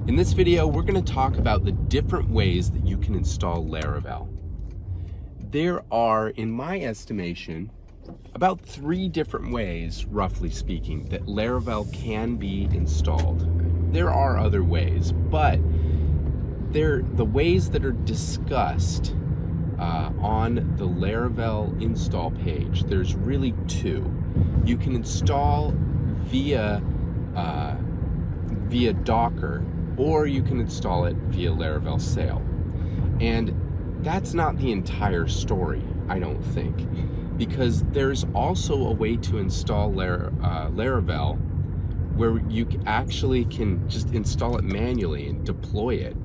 In this video, we're going to talk about the different ways that you can install Laravel. There are, in my estimation, about 3 different ways, roughly speaking, that Laravel can be installed. There are other ways, but they're the ways that are discussed on the Laravel install page. There's really 2. You can install via Docker, or you can install it via Laravel Sail. And that's not the entire story, I don't think, because there's also a way to install Laravel where you actually can just install it manually and deploy it.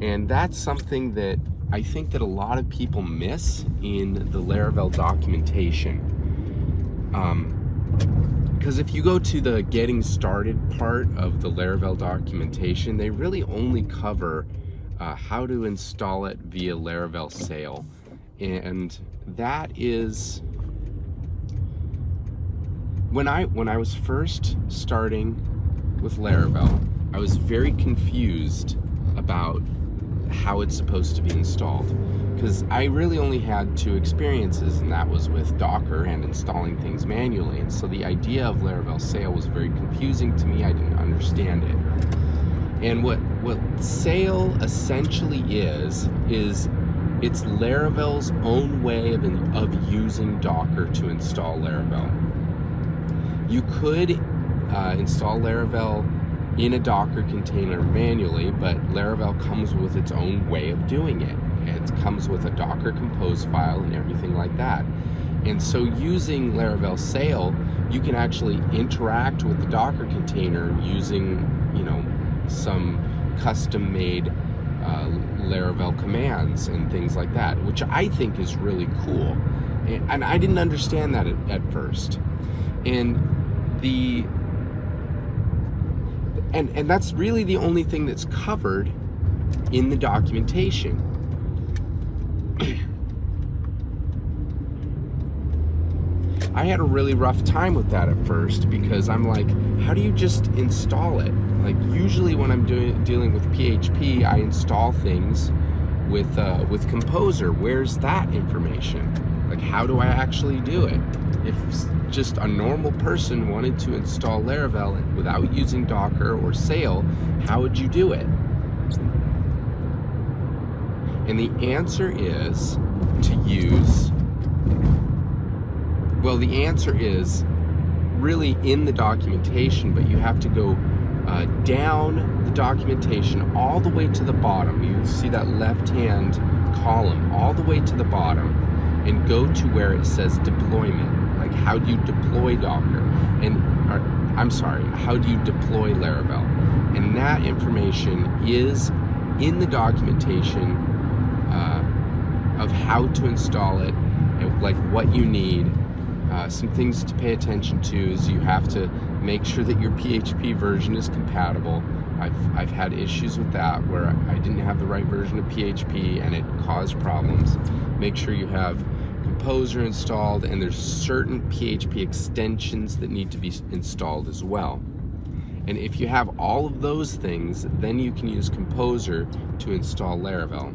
And that's something that I think that a lot of people miss in the Laravel documentation. Because if you go to the getting started part of the Laravel documentation, they really only cover how to install it via Laravel Sail. And that is, when I was first starting with Laravel, I was very confused about how it's supposed to be installed, because I really only had 2 experiences, and that was with Docker and installing things manually. And so the idea of Laravel Sail was very confusing to me. I didn't understand it. And what Sail essentially is it's Laravel's own way of using Docker to install Laravel. You could install Laravel in a Docker container manually, but Laravel comes with its own way of doing it. It comes with a Docker compose file and everything like that. And so using Laravel Sail, you can actually interact with the Docker container using, some custom-made Laravel commands and things like that, which I think is really cool. And I didn't understand that at first. And that's really the only thing that's covered in the documentation. I had a really rough time with that at first, because I'm like, how do you just install it? Like, usually when I'm dealing with PHP, I install things with Composer. Where's that information? Like, how do I actually do it? If just a normal person wanted to install Laravel without using Docker or Sail, how would you do it? And the answer is the answer is really in the documentation, but you have to go down the documentation all the way to the bottom. You see that left-hand column all the way to the bottom, and go to where it says deployment. Like, how do you deploy Docker? How do you deploy Laravel? And that information is in the documentation of how to install it, and like what you need. Some things to pay attention to is you have to make sure that your PHP version is compatible. I've had issues with that where I didn't have the right version of PHP and it caused problems. Make sure you have Composer installed, and there's certain PHP extensions that need to be installed as well. And if you have all of those things, then you can use Composer to install Laravel.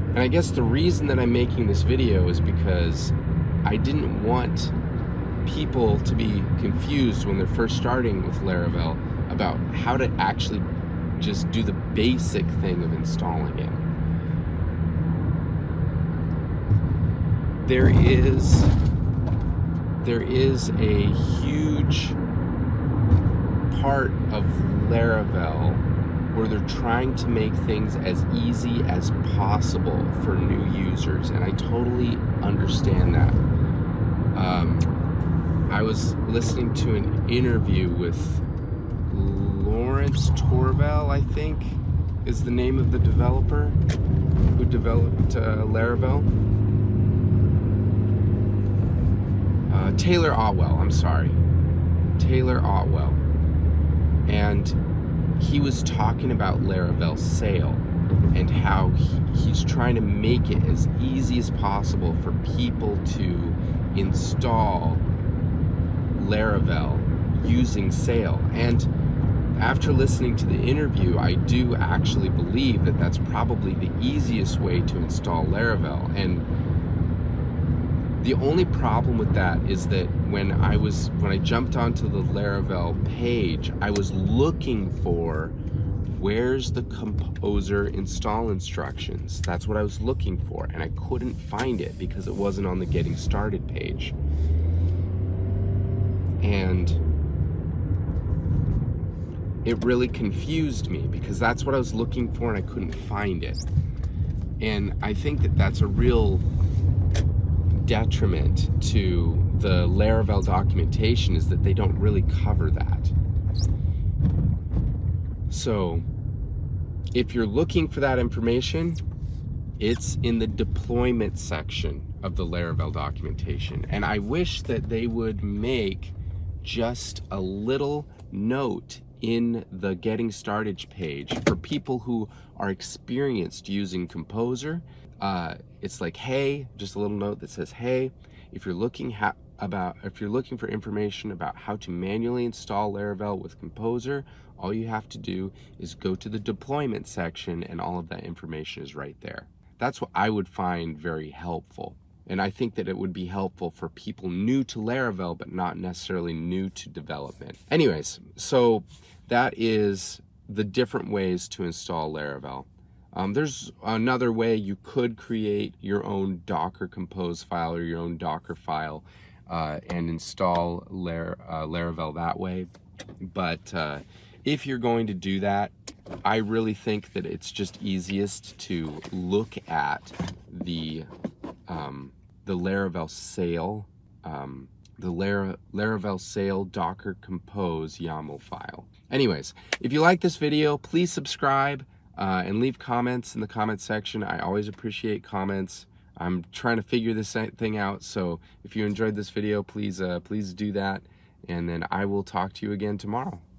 And I guess the reason that I'm making this video is because I didn't want people to be confused when they're first starting with Laravel about how to actually just do the basic thing of installing it. There is a huge part of Laravel where they're trying to make things as easy as possible for new users, and I totally understand that. I was listening to an interview with Lawrence Torvell, I think is the name of the developer who developed Laravel. Taylor Otwell, Taylor Otwell. And he was talking about Laravel Sail and how he's trying to make it as easy as possible for people to install Laravel using Sail. And after listening to the interview, I do actually believe that that's probably the easiest way to install Laravel. And the only problem with that is that when I jumped onto the Laravel page, I was looking for where's the Composer install instructions. That's what I was looking for, and I couldn't find it because it wasn't on the Getting Started page. And it really confused me because that's what I was looking for and I couldn't find it. And I think that that's a real detriment to the Laravel documentation, is that they don't really cover that. So if you're looking for that information, it's in the deployment section of the Laravel documentation. And I wish that they would make just a little note in the Getting Started page for people who are experienced using Composer. It's like, hey, just a little note that says, hey, if you're looking for information about how to manually install Laravel with Composer, all you have to do is go to the deployment section and all of that information is right there. That's what I would find very helpful. And I think that it would be helpful for people new to Laravel, but not necessarily new to development. Anyways, so that is the different ways to install Laravel. There's another way you could create your own Docker Compose file or your own Docker file and install Laravel that way. But if you're going to do that, I really think that it's just easiest to look at the Laravel Sail, Laravel Sail Docker Compose YAML file. Anyways, if you like this video, please subscribe and leave comments in the comment section. I always appreciate comments. I'm trying to figure this thing out, so if you enjoyed this video, please do that, and then I will talk to you again tomorrow.